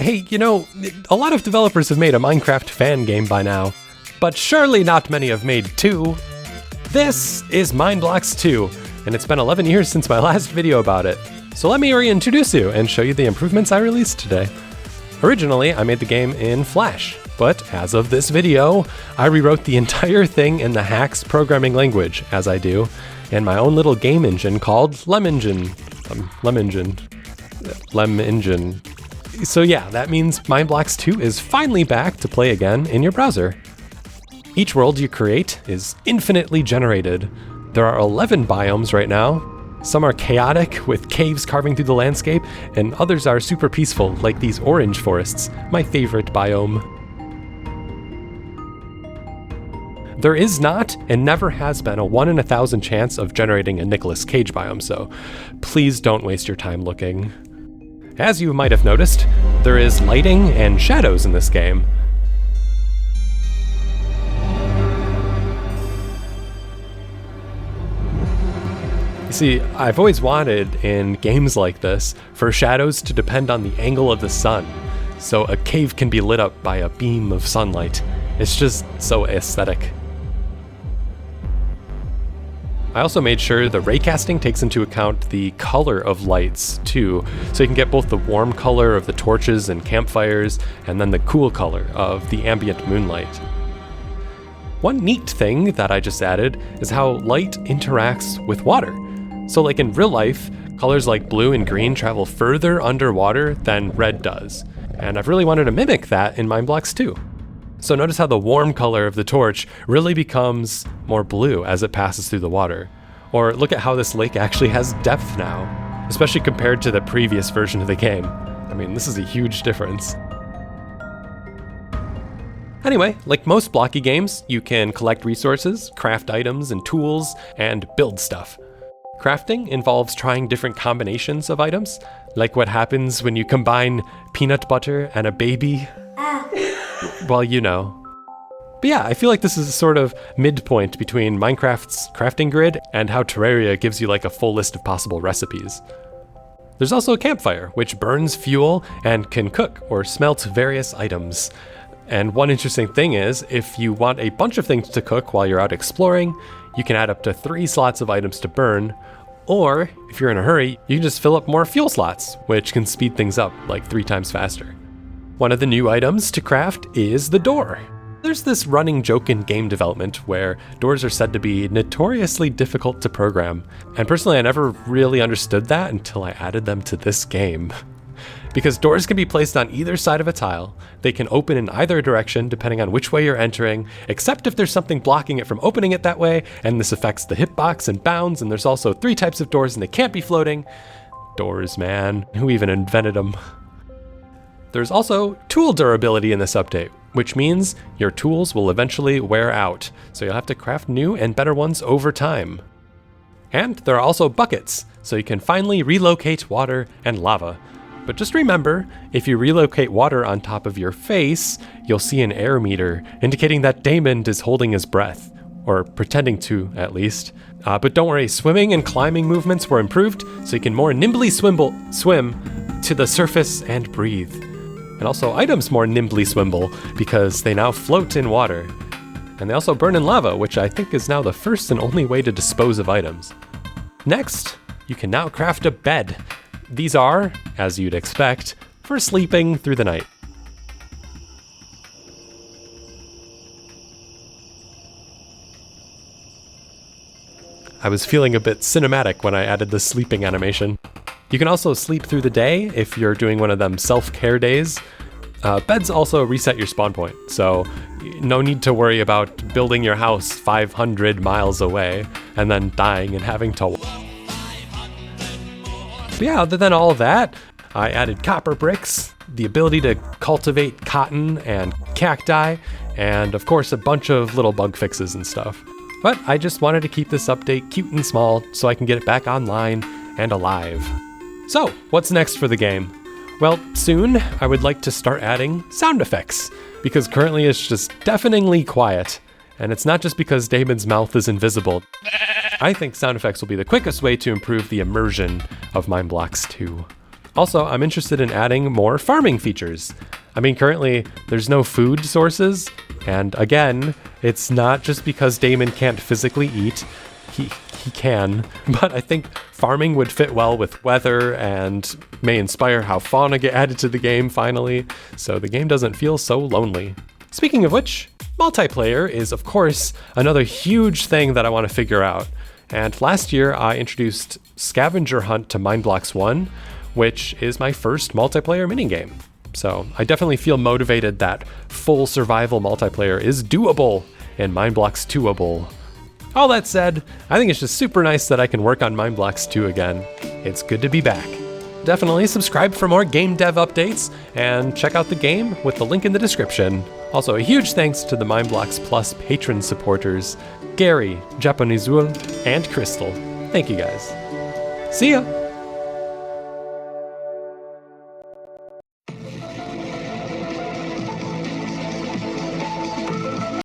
Hey, a lot of developers have made a Minecraft fan game by now, but surely not many have made two. This is Mineblox 2, and it's been 11 years since my last video about it. So let me reintroduce you and show you the improvements I released today. Originally, I made the game in Flash, but as of this video, I rewrote the entire thing in the Hax programming language, as I do, in my own little game engine called Lemengine. So yeah, that means Mineblox 2 is finally back to play again in your browser. Each world you create is infinitely generated. There are 11 biomes right now. Some are chaotic, with caves carving through the landscape, and others are super peaceful, like these orange forests, my favorite biome. There is not, and never has been, a 1 in 1,000 chance of generating a Nicolas Cage biome, so please don't waste your time looking. As you might have noticed, there is lighting and shadows in this game. You see, I've always wanted, in games like this, for shadows to depend on the angle of the sun, so a cave can be lit up by a beam of sunlight. It's just so aesthetic. I also made sure the raycasting takes into account the color of lights too, so you can get both the warm color of the torches and campfires, and then the cool color of the ambient moonlight. One neat thing that I just added is how light interacts with water. So like in real life, colors like blue and green travel further underwater than red does, and I've really wanted to mimic that in Mineblox 2. So notice how the warm color of the torch really becomes more blue as it passes through the water. Or look at how this lake actually has depth now, especially compared to the previous version of the game. I mean, this is a huge difference. Anyway, like most blocky games, you can collect resources, craft items and tools, and build stuff. Crafting involves trying different combinations of items, like what happens when you combine peanut butter and a baby. Well, you know. But yeah, I feel like this is a sort of midpoint between Minecraft's crafting grid and how Terraria gives you like a full list of possible recipes. There's also a campfire, which burns fuel and can cook or smelt various items. And one interesting thing is, if you want a bunch of things to cook while you're out exploring, you can add up to 3 slots of items to burn, or if you're in a hurry, you can just fill up more fuel slots, which can speed things up like 3 times faster. One of the new items to craft is the door. There's this running joke in game development where doors are said to be notoriously difficult to program, and personally I never really understood that until I added them to this game. Because doors can be placed on either side of a tile, they can open in either direction depending on which way you're entering, except if there's something blocking it from opening it that way, and this affects the hitbox and bounds, and there's also 3 types of doors and they can't be floating. Doors, man, who even invented them? There's also tool durability in this update, which means your tools will eventually wear out, so you'll have to craft new and better ones over time. And there are also buckets, so you can finally relocate water and lava. But just remember, if you relocate water on top of your face, you'll see an air meter, indicating that Damon is holding his breath, or pretending to, at least. But don't worry, swimming and climbing movements were improved, so you can more nimbly swim to the surface and breathe. And also items more nimbly swimble because they now float in water. And they also burn in lava, which I think is now the first and only way to dispose of items. Next, you can now craft a bed. These are, as you'd expect, for sleeping through the night. I was feeling a bit cinematic when I added the sleeping animation. You can also sleep through the day if you're doing one of them self-care days. Beds also reset your spawn point, so no need to worry about building your house 500 miles away and then dying and having to... But yeah, other than all of that, I added copper bricks, the ability to cultivate cotton and cacti, and of course a bunch of little bug fixes and stuff. But I just wanted to keep this update cute and small so I can get it back online and alive. So, what's next for the game? Well, soon I would like to start adding sound effects, because currently it's just deafeningly quiet, and it's not just because Damon's mouth is invisible. I think sound effects will be the quickest way to improve the immersion of Mineblox 2. Also, I'm interested in adding more farming features. I mean, currently, there's no food sources, and again, it's not just because Damon can't physically eat. He can, but I think farming would fit well with weather and may inspire how fauna get added to the game finally, so the game doesn't feel so lonely. Speaking of which, multiplayer is, of course, another huge thing that I want to figure out. And last year, I introduced Scavenger Hunt to Mindblocks 1, which is my first multiplayer minigame. So I definitely feel motivated that full survival multiplayer is doable and Mindblocks 2able. All that said, I think it's just super nice that I can work on Mindblocks 2 again. It's good to be back. Definitely subscribe for more game dev updates and check out the game with the link in the description. Also, a huge thanks to the Mindblocks Plus patron supporters, Gary, Japonizul, and Crystal. Thank you guys. See ya!